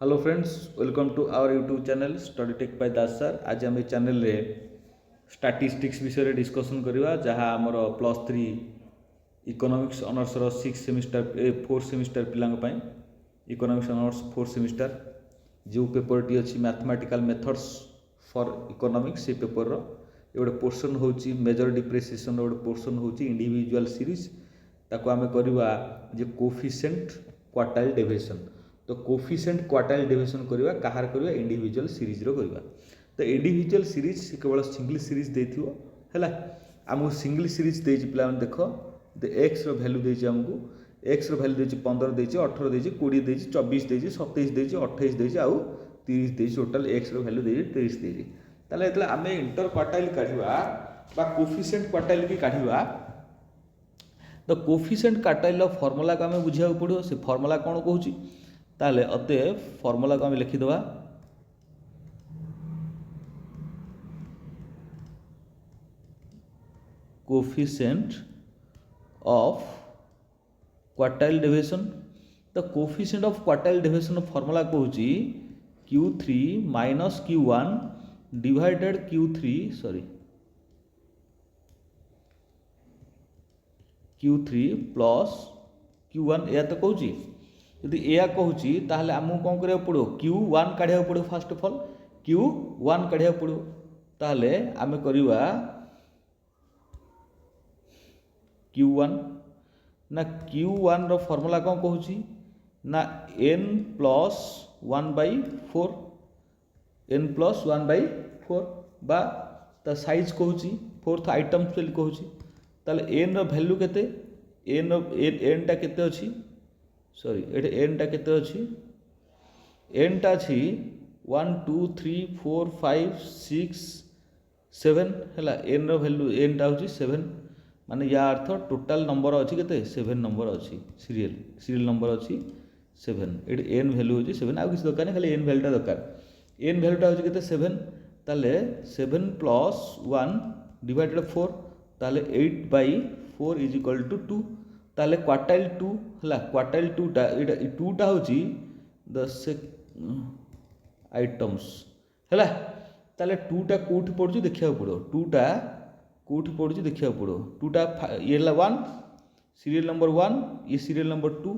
Hello friends, welcome to our YouTube channel study tech by Das sir. आज आम channel रे statistics विषय discussion करवा जहाँ आमर +3 इकोनॉमिक्स ऑनर्स रो 6 सेमिस्टर 4 सेमिस्टर पिलांग इकोनॉमिक्स ऑनर्स 4 सेमिस्टर जो पेपर टी अच्छी मैथमेटिकल मेथड्स फॉर इकोनॉमिक्स से पेपर रो गोटे पोर्सन होची मेजर डिप्रिसिएशन गोटे पोर्सन होची इंडिविजुअल सीरीज ताको आमे करवा जे कोफिशिएंट क्वार्टाइल डेविएशन। तो कोफिशिएंट क्वार्टाइल डेविएशन करवा कहार करवा इंडिविजुअल सीरीज रो करवा। तो इंडिविजुअल सीरीज केवल सिंगल सीरीज देथिबो हैला। आमको सिंगल सीरीज देछि पिला देख एक्स रो वैल्यू देछि हमको एक्स रो वैल्यू देछि 15 देछि 18 देछि 20 देछि 24 देछि 27 देछि 28 देछि आउ 30 देछि। टोटल एक्स रो वैल्यू देछि 30 देछि। ताले एतले आमे इंटर क्वार्टाइल काढिबा बा कोफिशिएंट क्वार्टाइल भी काढिबा। तो कोफिशिएंट क्वार्टाइल रो फार्मूला को आमे बुझिया पड़ो। से फार्मूला कोन कहूची ताले अते फार्मूला को आमे लिखि दबा कोफिशिएंट ऑफ क्वार्टाइल डेविएशन। तो coefficient of quartile deviation formula कहूची Q3 minus Q1 divided Q3 plus Q1 या तो कहूची। यदि या कहूची ताहले आमको कौन करिया पड़ो Q1 काढिया पड़ो। फर्स्ट ऑफ ऑल Q1 काढिया पड़ो। ताहले आमे करिवा Q1 ना Q1 रो फार्मूला कौन कहूची ना n प्लस 1/4 n प्लस 1/4 बा ता साइज कहूची फोर्थ आइटम फिल कहूची। ताले n रो वैल्यू केते n टा केते अछि सॉरी एटे n टा केते अछि n टा अछि 1 2 3 4 5 6 7 हैला। n रो वैल्यू n टा होची 7 माने या अर्थ टोटल नंबर अछि केते 7 नंबर अछि। सीरियल नंबर अछि 7 एटे n वैल्यू होची 7 आ किछ दरकार नै खाली n वैल्यू टा दरकार। n वैल्यू टा होची केते 7 ताले 7 प्लस 1 डिवाइडेड 4 ताले 8/4 इज इक्वल टू 2। ताले क्वार्टाइल 2 हला क्वार्टाइल 2 टा एटा 2 टा होची 10 आइटम्स हला। ताले 2 टा कोठी पड़ुची देखिया पड़ो 2 टा कोठी पड़ुची देखिया पड़ो 2 टा ये ला 1 सीरियल नंबर 1 ये सीरियल नंबर 2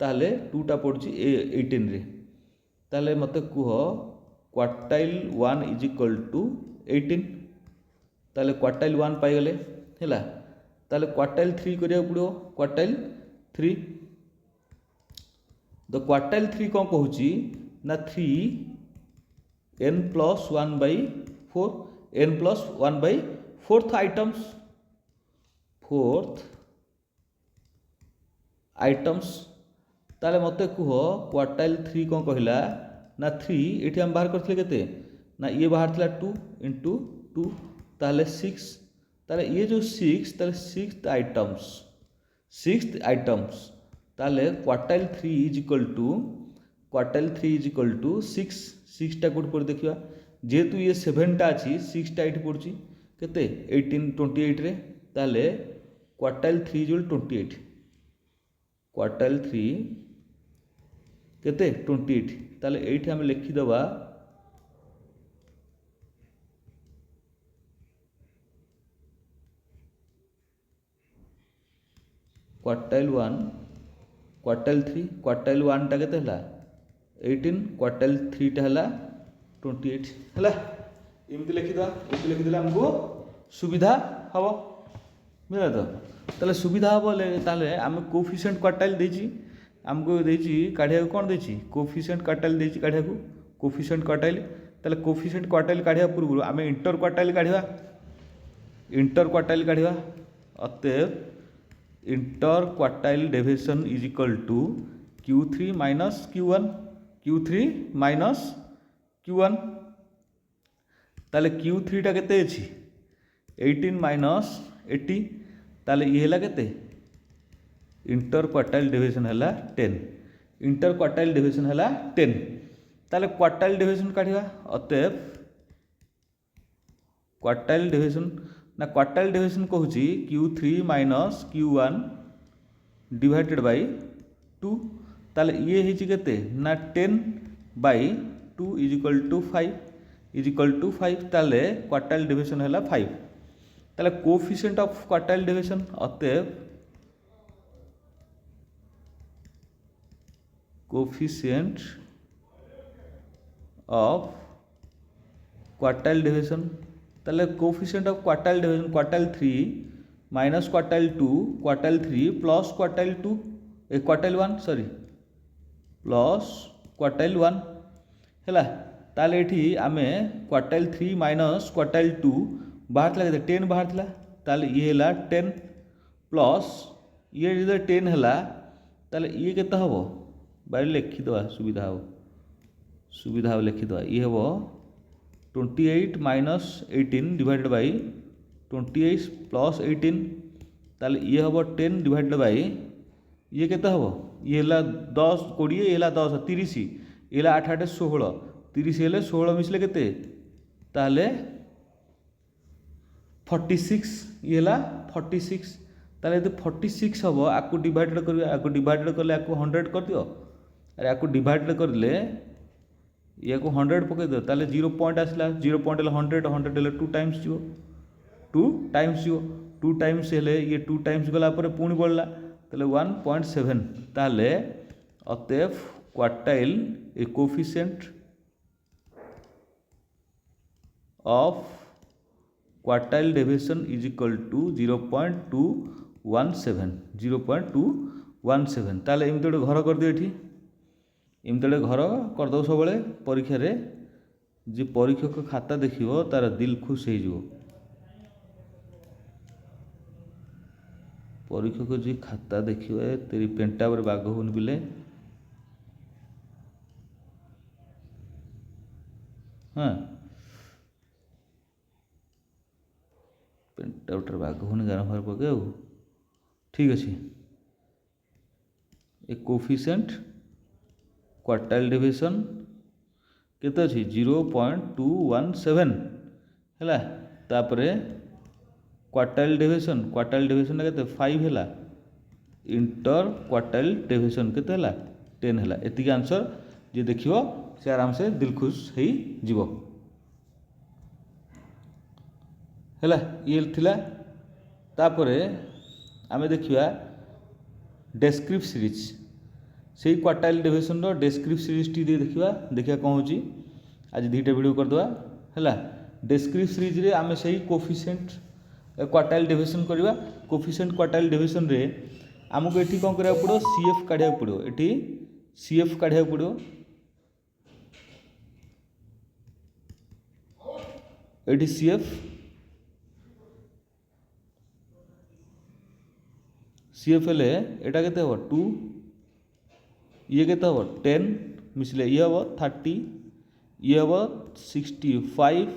ताले 2 टा पड़ुची 18 रे। ताले मते कुह क्वार्टाइल 1 इज इक्वल टू 18। ताले क्वार्टाइल 1 पाई गले हैला। ताले क्वार्टाइल 3 करिया पड़ो क्वार्टाइल 3। तो क्वार्टाइल 3 कौन कहूची ना 3 n plus 1/4 n plus 1/4 items. ताले मते कुह क्वार्टाइल 3 कौन कहला ना 3 एठी हम बाहर करथले केते ना ये बाहर थला 2 into 2 ताले 6। ताले ये जो 6 ताले 6th आइटम्स ताले क्वार्टाइल 3 इज इक्वल टू 6 टा कोड पर देखिबा जेतु ये 7 टा अछि 6 टा एठी पड़ुची केते 18 28 रे। ताले क्वार्टाइल 3 इज 28 क्वार्टाइल 3 केते 28। ताले एठी हम लिखि दबा क्वार्टाइल 1 क्वार्टाइल 3 क्वार्टाइल 1 टा केते हला 18 क्वार्टाइल 3 टा हला 28 हला। इमति लिखिदा इमति लिखिदेला हमको सुविधा हबो बुझला। तो ताले सुविधा हबो ताले हम कोफिशिएंट क्वार्टाइल देछि हमको देछि काढिया कोन देछि कोफिशिएंट क्वार्टाइल देछि काढिया को कोफिशिएंट क्वार्टाइल। ताले कोफिशिएंट क्वार्टाइल काढिया पूर्व आमे इंटर क्वार्टाइल काढिया अतएव inter quartile deviation is equal to Q3 minus Q1। ताले Q3 टा केते अछि 18 माइनस 80 ताले ये हला केते इंटर क्वार्टाइल डेविएशन हला 10 इंटर क्वार्टाइल डेविएशन हला 10। ताले क्वार्टाइल डेविएशन काढिबा अतएव क्वार्टाइल डेविएशन ना क्वार्टाइल डेविएशन कहूची Q3 minus Q1 divided by 2 ताले ये हिची केते ना 10 by 2 is equal to 5 is equal to 5 ताले क्वार्टाइल डिविजन है 5 ताले कोफिशिएंट ऑफ क्वार्टाइल डिविजन अतएव कोफिशिएंट ऑफ क्वार्टाइल डिविजन ताले coefficient of quartile division quartile 3 minus quartile 2 quartile 3 plus quartile 2 quartile 1 sorry plus quartile 1 है ताले एठी आमे quartile 3 minus quartile 2 बाहर थला 10 बाहर थला ताले ये हला 10 प्लस ये जे 10 हला ताले ये केते हबो बाहर लिखि दवा सुविधा हो लिखि दवा ये हबो 28 माइनस 18 डिवाइडेड बाय 28 प्लस 18 ताले ये हबो 10 डिवाइडेड बाय ये केते हबो ये हला 10 20 ये हला 10 30 ये हला 8 8 16 30 हेले 16 मिसले केते ताले 46 ये हला 46 ताले यदि 46 हबो आकु डिवाइडेड करबे आकु डिवाइडेड करले आकु 100 कर दियो अरे आकु डिवाइडेड करले या को 100 पके दो ताले 0 पॉइंट आसला 0 पॉइंट ले 100 100 ले 2 टाइम्स जीव 2 टाइम्स हेले ये 2 टाइम्स गला पर पुणी बढ़ला ताले 1.7 ताले अतएव क्वार्टाइल ए coefficient of quartile division is equal to 0.217 ताले एमती गोटे घर कर दियो एठी एमती गोटे घर करदो सब परीक्षा रे जे परीक्षक खाता देखिवो तार दिल खुश हो जिवो परीक्षक जी खाता देखिए तेरी पेंटा पर बाघ होन बिले हाँ पेंटा उटर बाघ होन गाना भर पके ठीक अच्छे ए कोफिशिएंट क्वार्टाइल डिविजन केते अछि 0.217 हैला तापरे क्वार्टाइल डिविजन केते 5 हैला इंटर क्वार्टाइल डिविजन केते हैला 10 हैला एतिक आंसर जे देखिवो से आराम से दिल खुश हेई जीवो हैला ये थिला तापरे आमे देखिवा डेस्क्रिप्ट सीरीज से क्वार्टाइल डिविजन रो डेस्क्रिप्ट सीरीज टी देखिया कौन होची आज दुईटा वीडियो कर दवा हैला डेस्क्रिप्ट सीरीज रे आमे सही कोफिशिएंट क्वार्टाइल डिविजन करवा कोफिशिएंट क्वार्टाइल डिविजन रे आमको एठी कोन करिया पड़ो सीएफ काढिया पड़ो एठी सीएफ काढिया पड़ो एठी सीएफ हेले एटा केते हो 2 ये केते हो 10 मिसले ये हो 30 ये हो 65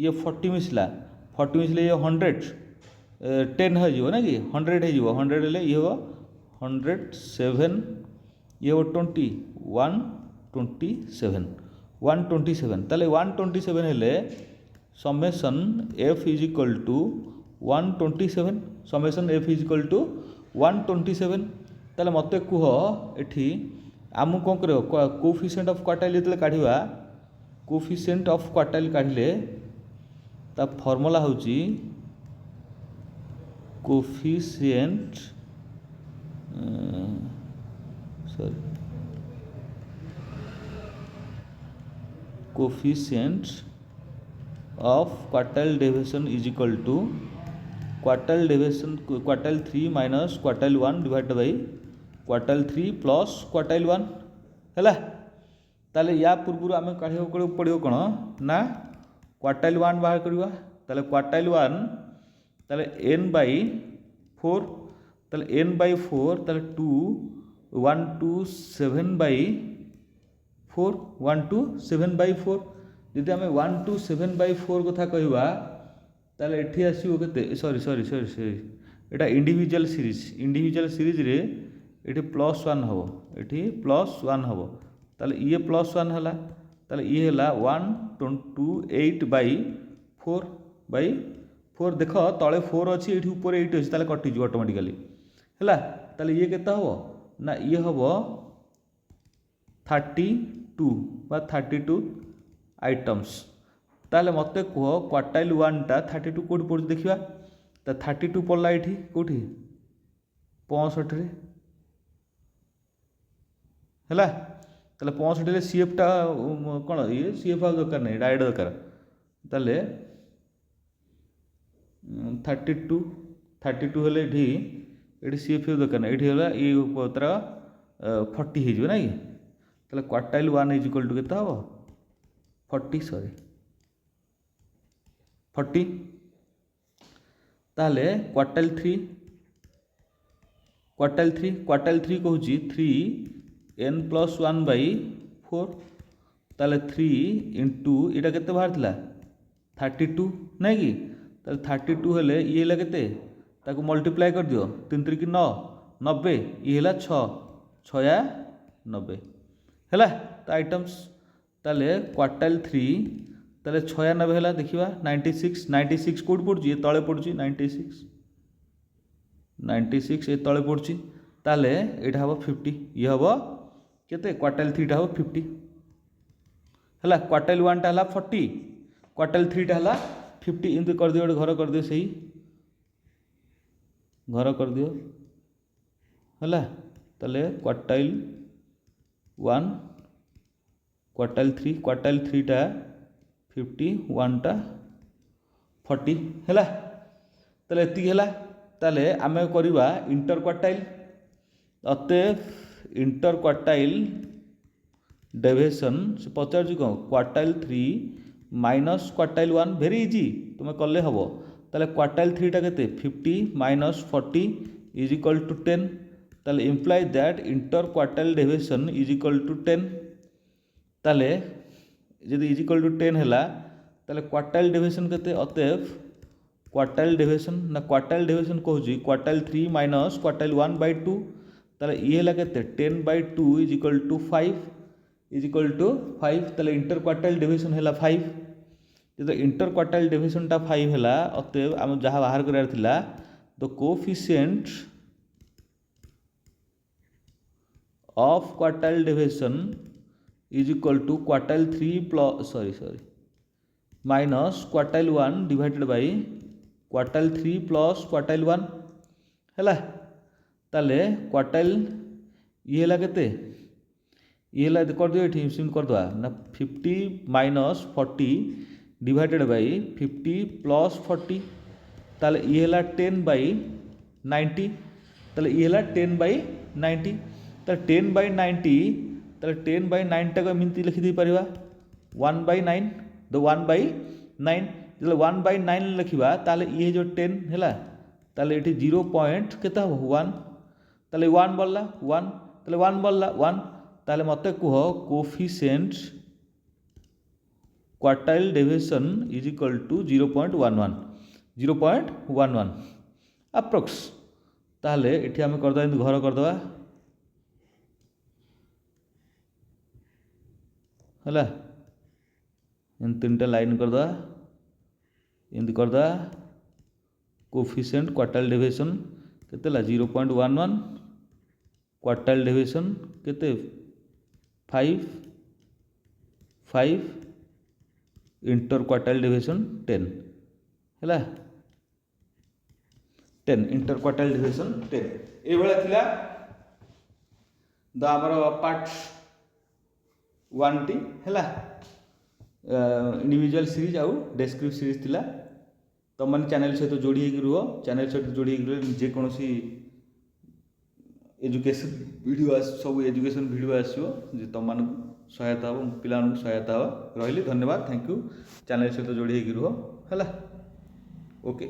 ये 40 मिसला 40 मिसले ये 100 10 हो जीवो ना कि 100 हो जीवो 100 ले ये हो 107 ये हो 20 127 ताले 127 हेले summation f is equal to 127 summation f is equal to 127 ताले मते कुह एठी आमु कोन करियो कोफिशिएंट ऑफ क्वार्टाइल जेतले काढिबा कोफिशिएंट ऑफ क्वार्टाइल काढिले ता फार्मूला होची coefficient coefficient of quartile division is equal to quartile division quartile 3 minus quartile 1 divide by quartile 3 plus quartile 1 हैला ताले या पूर्व आम काढ़ पड़ो कौन ना क्वार्टाइल 1 बाहर करवा ताले क्वार्टाइल 1 ताले n बाई 4 ताले n बाई 4 ताले 2 127 बाई 4 127 बाई 4 जदि आम 127 बाई 4 कथा कहवा ताले एठी आसीबो केते सॉरी एटा इंडिविजुअल सीरीज रे एठी +1 हबो एठी +1 हबो ताले ये +1 हला ताले ये हला 128 बाई 4 देखो तले 4 अछि एठी ऊपर 8 अछि ताले कटि जो ऑटोमेटिकली हला ताले ये केता हबो ना ये हबो 30 32 बा 32 आइटम्स ताले मते कह क्वार्टाइल 1 टा 32 कोड पड़ देखिबा तो 32 पड़ला एठी कोठी 65 रे हैला ताले 65 रे सीएफ टा कोन ये सीएफ आ दरकार नहीं डायरेक्ट दरकार ताले 32 हेले एठी सीएफ दरकार नहीं एठी होला ये पत्र 40 हो ना ताले क्वार्टाइल 1 इज इक्वल टू केता हो 40 सॉरी 40 ताले क्वार्टाइल 3 कहूँ 3 n + 1/4 ताले 3 इंटू इटा केते बाहर थिला 32 नहीं कि ताले 32 हेले ये हेला केते ताको मल्टीप्लाई कर दियो 3 3 9 90 ये हेला 6 6 या 90 हेला तो आइटम्स ताले क्वार्टाइल 3 ताले 6 या 90 हेला देखिबा 96 कोड पड़ुची ये तळे पड़ुची 96 ये तळे पड़ुची ताले एटा हबो 50 ये हबो केते क्वार्टाइल 3 टा हबो 50 हला क्वार्टाइल 1 टा हला 40 क्वार्टाइल 3 टा हला 50 इनते कर दियो घर कर दियो सही घर कर दियो हला ताले क्वार्टाइल 1 क्वार्टाइल 3 टा 50 1 टा 40 हला ताले एति हला ताले आमे करबा इंटर क्वार्टाइल अते इंटर क्वार्टाइल डेविएशन से पचार जी कौन quartile 3 minus quartile 1 very easy तुम्हें कले हम ताले क्वार्टाइल 3 टा केते 50 माइनस 40 इज इक्वल टू 10 ताले imply that inter quartile deviation is equal to 10 ताले यदि इज इक्वल टू 10 हैला ताले क्वार्टाइल डेविएशन केते अतएव क्वार्टाइल डेविएशन ना क्वार्टाइल डेविएशन कहूँ क्वार्टाइल 3 माइनस क्वार्टाइल 1/2 ताले ये हैला केते 10/2 इज इक्वल टू 5 ताले इंटर क्वार्टाइल डेविएशन हैला 5 जब इंटर क्वार्टाइल डेविएशन टा 5 हैला अतएव आम जहाँ बाहर करार थिला the coefficient of quartile deviation is equal to quartile 3 plus minus quartile 1 divided by quartile 3 plus quartile 1 हैला ताले क्वार्टाइल ये हैला केते ये हैला कर दियो एठी सिम कर दवा ना 50 माइनस 40 डिवाइडेड बाय 50 प्लस 40 ताले ये हैला 10/90 ताले ये हैला 10/90 ताले 10/90 ताले 10/9 टाको मिनती लिखि दी परिबा 1/9 द 1/9 जले 1/9 लिखिबा ताले ये जो 10 हैला ताले एठी 0 पॉइंट केता हो 1 ताले 1 बोलला 1 ताले 1 बोलला 1 ताले मते कह coefficient quartile deviation is equal to 0.11 approx ताले एठी हम कर दवा घर कर दवा हला इन तीनटा लाइन कर दवा इन कर दवा कोएफिशिएंट क्वार्टाइल डेविएशन केतेला 0.11 क्वार्टाइल डेविएशन केते 5 इंटर क्वार्टाइल डेविएशन 10 हैला 10 इंटर क्वार्टाइल डेविएशन 10 ए भला थिला द हमर पार्ट 1 टी हैला इंडिविजुअल सीरीज आउ डेस्क्रिप्टिव सीरीज थिला तो मन चैनल सहित जोड़ी रुह चैनल सहित जोड़ी जेकोसी एजुकेशन वीडियो सब एजुकेशन वीडियो आसो तुम मान सहायता हम पिला सहायता रही धन्यवाद थैंक यू चैनल सहित जोड़ी रुह है ओके।